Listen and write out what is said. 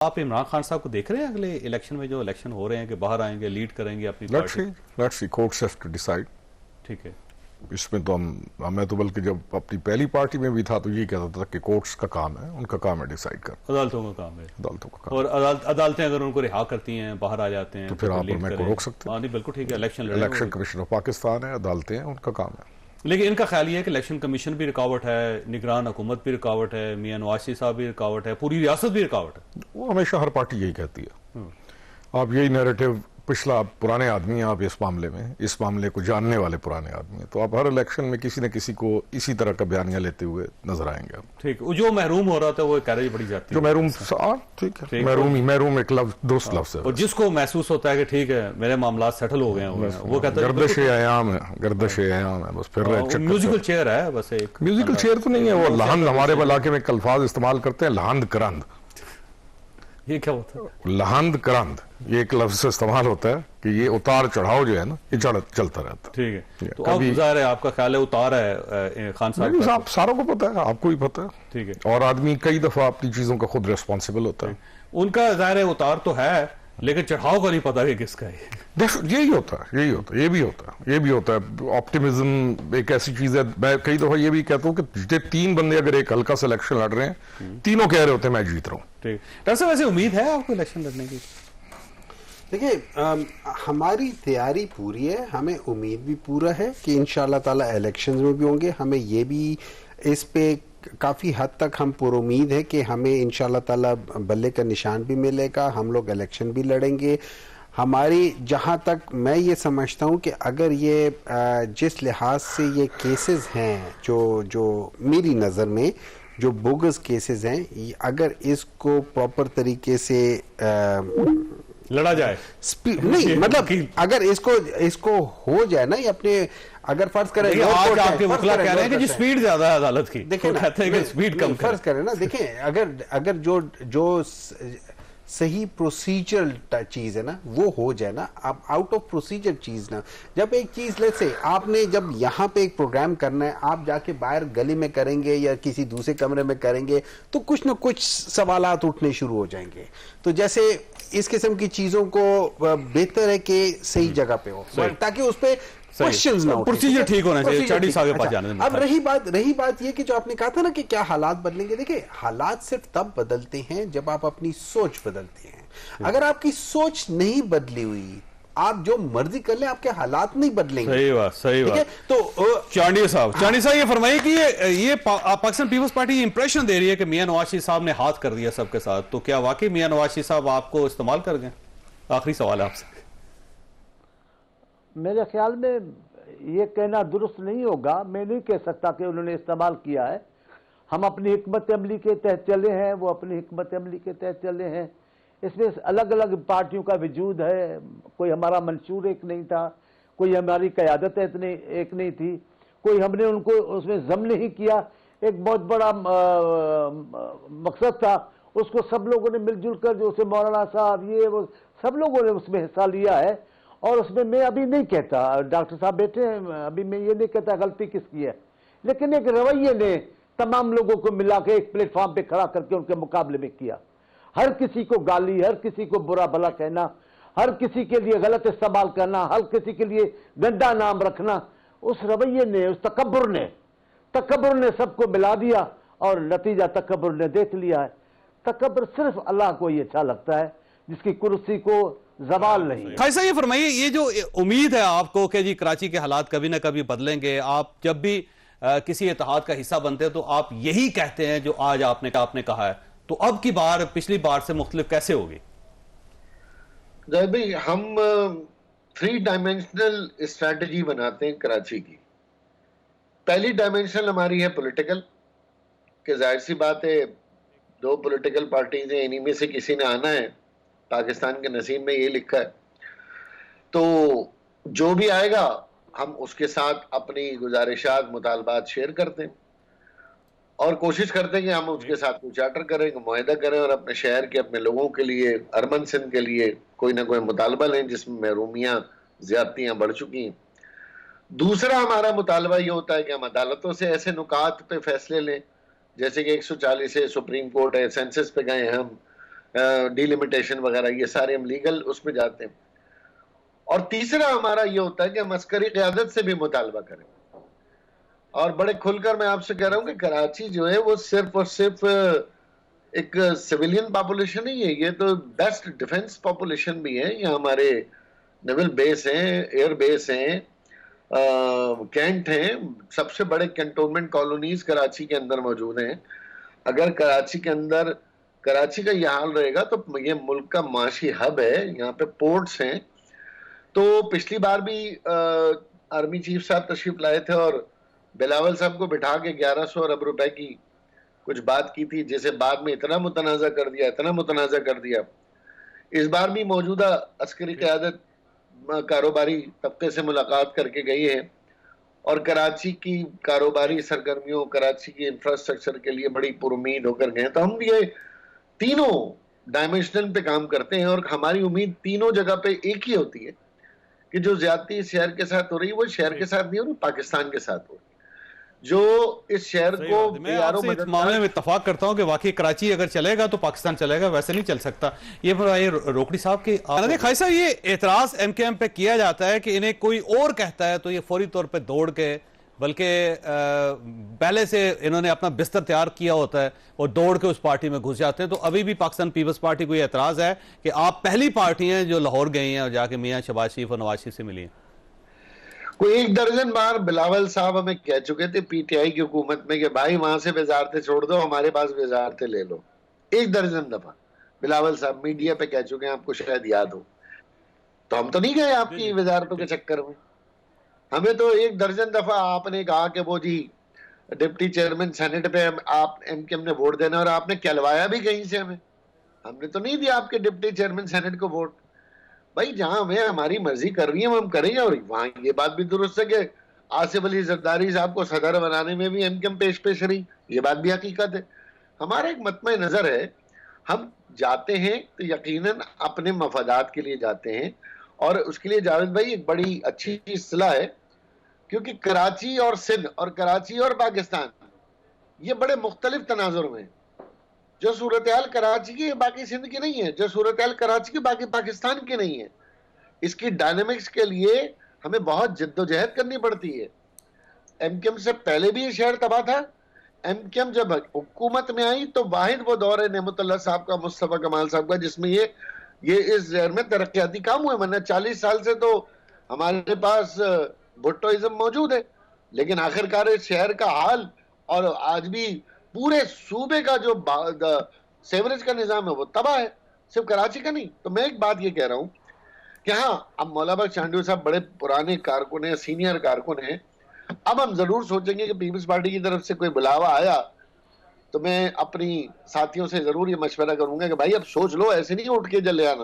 آپ عمران خان صاحب کو دیکھ رہے ہیں اگلے الیکشن میں جو الیکشن ہو رہے ہیں کہ باہر آئیں گے لیڈ کریں گے اپنی party? Let's see courts have to decide. ٹھیک ہے. اس میں تو میں تو بلکہ جب اپنی پہلی پارٹی میں بھی تھا تو یہ کہتا تھا کہ کورٹس کا کام ہے، ان کا کام ہے ڈیسائیڈ کرنا. عدالتوں کا کام ہے. عدالتوں کا کام. اور عدالتیں اگر ان کو رہا کرتی ہیں باہر آ جاتے ہیں تو پھر آپ اور میں کو روک سکتے ہیں؟ ہاں نہیں بالکل ٹھیک ہے. الیکشن کمیشن آف پاکستان ہے، عدالتیں ہیں، ان کا کام ہے. لیکن ان کا خیال یہ ہے کہ الیکشن کمیشن بھی رکاوٹ ہے، نگران حکومت بھی رکاوٹ ہے، میاں نواز شریف صاحب بھی رکاوٹ ہے، پوری ریاست بھی رکاوٹ ہے. وہ ہمیشہ ہر پارٹی یہی کہتی ہے. آپ یہی نیریٹو پچھلا پرانے آدمی ہیں، آپ اس معاملے کو جاننے والے پرانے آدمی ہیں، تو آپ ہر الیکشن میں کسی نہ کسی کو اسی طرح کا بیانیہ لیتے ہوئے نظر آئیں گے. ٹھیک. جو محروم ہو رہا تھا وہ کیریج بڑی جاتی ہے. جو محروم، ٹھیک ہے، محروم ایک لفظ دوست لفظ ہے. اور جس کو محسوس ہوتا ہے کہ ٹھیک ہے میرے معاملات سیٹل ہو گئے ہیں، وہ کہتا ہے گردش ایام ہے بس. پھر میوزیکل چیئر ہے بس. ایک میوزیکل چیئر تو نہیں ہے وہ. لہند، ہمارے علاقے میں ایک الفاظ استعمال کرتے ہیں، لہند کرند. یہ کیا ہوتا ہے؟ لہند کرند یہ ایک لفظ استعمال ہوتا ہے کہ یہ اتار چڑھاؤ جو ہے نا یہ چلتا رہتا. ٹھیک ہے. تو اب ظاہر ہے آپ کا خیال ہے اتار ہے خان صاحب؟ ساروں کو پتا ہے، آپ کو بھی پتا ہے. ٹھیک ہے. اور آدمی کئی دفعہ اپنی چیزوں کا خود ریسپانسبل ہوتا ہے. ان کا ظاہر ہے اتار تو ہے لیکن چڑھاؤ کا نہیں پتا کہ کس کا ہے. یہی ہوتا ہے، یہ بھی ہوتا ہے. آپٹیمزم ایک ایسی چیز ہے. میں کئی دفعہ یہ بھی کہتا ہوں کہ تین بندے اگر ایک ہلکا سا الیکشن لڑ رہے ہیں، تینوں کہہ رہے ہوتے ہیں میں جیت رہا ہوں. ٹھیک. ڈاکٹر صاحب ویسے امید ہے آپ کو الیکشن لڑنے کی؟ دیکھیں ہماری تیاری پوری ہے، ہمیں امید بھی پورا ہے کہ انشاءاللہ تعالی الیکشنز میں بھی ہوں گے. ہمیں یہ بھی اس پہ کافی حد تک ہم پر امید ہے کہ ہمیں انشاءاللہ تعالی بلے کا نشان بھی ملے گا، ہم لوگ الیکشن بھی لڑیں گے. ہماری جہاں تک میں یہ سمجھتا ہوں کہ اگر یہ جس لحاظ سے یہ کیسز ہیں جو میری نظر میں جو بوگس کیسز ہیں، اگر اس کو پراپر طریقے سے لڑا جائے، نہیں مطلب اگر اس کو ہو جائے نا، یہ اپنے اگر فرض کریں آج آپ کے وکلا کہہ رہے ہیں کہ جی سپیڈ زیادہ ہے عدالت کی، دیکھیں کہتے ہیں کہ سپیڈ کم فرض کریں نا. دیکھیں اگر جو صحیح پروسیجر چیز ہے نا وہ ہو جائے نا، اب آؤٹ آف پروسیجر چیز نا، جب ایک چیز لیٹ سے آپ نے جب یہاں پہ ایک پروگرام کرنا ہے، آپ جا کے باہر گلی میں کریں گے یا کسی دوسرے کمرے میں کریں گے تو کچھ نہ کچھ سوالات اٹھنے شروع ہو جائیں گے. تو جیسے اس قسم کی چیزوں کو بہتر ہے کہ صحیح جگہ پہ ہو تاکہ اس پہ کوشچنز نہ اٹھیں. پروسیجر ٹھیک ہونا چاہیے. چاڑی صاحب کے پاس جانے دیں. اب رہی بات یہ کہ جو آپ نے کہا تھا نا کہ کیا حالات بدلیں گے، دیکھیں حالات صرف تب بدلتے ہیں جب آپ اپنی سوچ بدلتے ہیں. اگر آپ کی سوچ نہیں بدلی ہوئی، آپ جو مرضی کر لیں، آپ کے حالات نہیں بدلیں گے. صحیح بات. تو چانڈی صاحب یہ فرمائیے کہ یہ پاکستان پیپلز پارٹی یہ امپریشن دے رہی ہے کہ میاں نواز شریف صاحب نے ہاتھ کر دیا سب کے ساتھ، تو کیا واقعی میاں نواز شریف صاحب آپ کو استعمال کر گئے؟ آخری سوال ہے آپ سے. میرے خیال میں یہ کہنا درست نہیں ہوگا. میں نہیں کہہ سکتا کہ انہوں نے استعمال کیا ہے. ہم اپنی حکمت عملی کے تحت چلے ہیں، وہ اپنی حکمت عملی کے تحت چلے ہیں. اس میں الگ الگ پارٹیوں کا وجود ہے. کوئی ہمارا منشور ایک نہیں تھا، کوئی ہماری قیادت ایک نہیں تھی، کوئی ہم نے ان کو اس میں ضم نہیں کیا. ایک بہت بڑا مقصد تھا، اس کو سب لوگوں نے مل جل کر، جو اسے مولانا صاحب یہ وہ سب لوگوں نے اس میں حصہ لیا ہے. اور اس میں ابھی نہیں کہتا، ڈاکٹر صاحب بیٹھے ہیں، ابھی میں یہ نہیں کہتا غلطی کس کی ہے، لیکن ایک رویے نے تمام لوگوں کو ملا کے ایک پلیٹ فارم پہ کھڑا کر کے ان کے مقابلے میں کیا. ہر کسی کو گالی، ہر کسی کو برا بھلا کہنا، ہر کسی کے لیے غلط استعمال کرنا، ہر کسی کے لیے گندا نام رکھنا، اس رویے نے، اس تکبر نے سب کو ملا دیا اور نتیجہ تکبر نے دیکھ لیا ہے. تکبر صرف اللہ کو ہی اچھا لگتا ہے، جس کی کرسی کو زوال نہیں. خواجہ صاحب یہ فرمائیے، یہ جو امید ہے آپ کو کہ جی کراچی کے حالات کبھی نہ کبھی بدلیں گے، آپ جب بھی کسی اتحاد کا حصہ بنتے ہیں تو آپ یہی کہتے ہیں جو آج آپ نے کہا ہے، تو اب کی بار پچھلی بار سے مختلف کیسے ہوگی؟ زاہد بھائی، ہم 3 ڈائمینشنل اسٹریٹجی بناتے ہیں کراچی کی. پہلی ڈائمینشنل ہماری ہے پولیٹیکل، کہ ظاہر سی بات ہے 2 پولیٹیکل پارٹیز ہیں، انہی میں سے کسی نے آنا ہے. پاکستان کے نصیب میں یہ لکھا ہے، تو جو بھی آئے گا ہم اس کے ساتھ اپنی گزارشات مطالبات شیئر کرتے ہیں اور کوشش کرتے ہیں کہ ہم اس کے ساتھ کوئی چارٹر کریں، معاہدہ کریں اور اپنے شہر کے، اپنے لوگوں کے لیے، ارمن سندھ کے لیے کوئی نہ کوئی مطالبہ لیں جس میں محرومیاں، زیادتیاں بڑھ چکی ہیں. دوسرا ہمارا مطالبہ یہ ہوتا ہے کہ ہم عدالتوں سے ایسے نکات پہ فیصلے لیں، جیسے کہ 140 ہے، سپریم کورٹ ہے، سینسس پہ گئے ہیں ہم، ڈیلیمیٹیشن وغیرہ، یہ سارے ہم لیگل اس میں جاتے ہیں. اور تیسرا ہمارا یہ ہوتا ہے کہ ہم عسکری قیادت سے بھی مطالبہ کریں. اور بڑے کھل کر میں آپ سے کہہ رہا ہوں کہ کراچی جو ہے وہ صرف اور صرف ایک سویلین پاپولیشن نہیں ہے، یہ تو بیسٹ ڈیفنس پاپولیشن بھی ہے. یہاں ہمارے نیول بیس ہیں، ایئر بیس ہیں، کینٹ ہیں، سب سے بڑے کنٹونمنٹ کالونیز کراچی کے اندر موجود ہیں. اگر کراچی کے اندر کراچی کا یہ حال رہے گا تو یہ ملک کا معاشی ہب ہے، یہاں پہ پورٹس ہیں. تو پچھلی بار بھی آرمی چیف صاحب تشریف لائے تھے اور بلاول صاحب کو بٹھا کے 1100 ارب روپے کی کچھ بات کی تھی، جسے بعد میں اتنا متنازع کر دیا. اس بار بھی موجودہ عسکری قیادت کاروباری طبقے سے ملاقات کر کے گئی ہے اور کراچی کی کاروباری سرگرمیوں، کراچی کی انفراسٹرکچر کے لیے بڑی پر امید ہو کر گئے. تو ہم یہ تینوں ڈائمینشنل پہ کام کرتے ہیں اور ہماری امید تینوں جگہ پہ ایک ہی ہوتی ہے کہ جو زیادتی اس شہر کے ساتھ ہو رہی ہے وہ شہر کے ساتھ نہیں ہو رہی، پاکستان کے ساتھ ہو رہی ہے. جو اس شہر کو میں آپ سے اس معاملے میں اتفاق کرتا ہوں کہ واقعی کراچی اگر چلے گا تو پاکستان چلے گا، ویسے نہیں چل سکتا. یہ روکڑی صاحب کی خواہش صاحب، یہ اعتراض ایم کے ایم پہ کیا جاتا ہے کہ انہیں کوئی اور کہتا ہے تو یہ فوری طور پہ دوڑ کے، بلکہ پہلے سے انہوں نے اپنا بستر تیار کیا ہوتا ہے اور دوڑ کے اس پارٹی میں گھس جاتے ہیں. تو ابھی بھی پاکستان پیپلز پارٹی کو یہ اعتراض ہے کہ آپ پہلی پارٹی ہیں جو لاہور گئی ہیں اور جا کے میاں شہباز شریف اور نواز شریف سے ملی ہیں. کوئی 1 درجن بار بلاول صاحب ہمیں کہہ چکے تھے پی ٹی آئی کی حکومت میں کہ بھائی وہاں سے وزارتیں چھوڑ دو، ہمارے پاس وزارتیں لے لو. 1 درجن دفعہ بلاول صاحب میڈیا پہ کہہ چکے ہیں، آپ کو شاید یاد ہو. تو ہم تو نہیں گئے آپ کی وزارتوں کے چکر میں. ہمیں تو 1 درجن دفعہ آپ نے کہا کہ وہ جی ڈپٹی چیئرمین سینٹ پہ آپ ایم کے ایم نے ووٹ دینا، اور آپ نے کہلوایا بھی کہیں سے ہمیں. ہم نے تو نہیں دیا آپ کے ڈپٹی چیئرمین سینٹ کو ووٹ. بھائی جہاں ہمیں ہماری مرضی کر رہی ہے ہم کریں گے. اور وہاں یہ بات بھی درست ہے کہ آصف علی زرداری صاحب کو صدر بنانے میں بھی ایم کے ایم پیش رہی، یہ بات بھی حقیقت ہے. ہمارا ایک مطمع نظر ہے، ہم جاتے ہیں تو یقیناً اپنے مفادات کے لیے جاتے ہیں. اور اس کے لیے جاوید بھائی ایک بڑی اچھی اصطلاح ہے، کیونکہ کراچی اور سندھ اور کراچی اور پاکستان یہ بڑے مختلف تناظر میں ہیں. جو صورتحال کراچی کی باقی سندھ کی نہیں ہے، جو صورتحال کراچی کی باقی پاکستان کی نہیں ہے. اس کی ڈائنامکس کے لیے ہمیں بہت جد و جہد کرنی پڑتی ہے. ایم کے ایم سے پہلے بھی یہ شہر تباہ تھا. ایم کے ایم جب حکومت میں آئی تو واحد وہ دور ہے نعمت اللہ صاحب کا، مصطفیٰ کمال صاحب کا، جس میں یہ اس شہر میں ترقیاتی کام ہوئے. ورنہ 40 سال سے تو ہمارے پاس بھٹوازم موجود ہے. لیکن آخرکار اس شہر کا حال اور آج بھی پورے صوبے کا جو سیوریج کا نظام ہے وہ تباہ ہے، صرف کراچی کا نہیں. تو میں ایک بات یہ کہہ رہا ہوں کہ ہاں، اب مولا بخش چانڈیو صاحب بڑے پرانے کارکن ہیں، سینئر کارکن ہیں. اب ہم ضرور سوچیں گے کہ پیپلز پارٹی کی طرف سے کوئی بلاوا آیا تو میں اپنی ساتھیوں سے ضرور یہ مشورہ کروں گا کہ بھائی اب سوچ لو، ایسے نہیں اٹھ کے جلے آنا.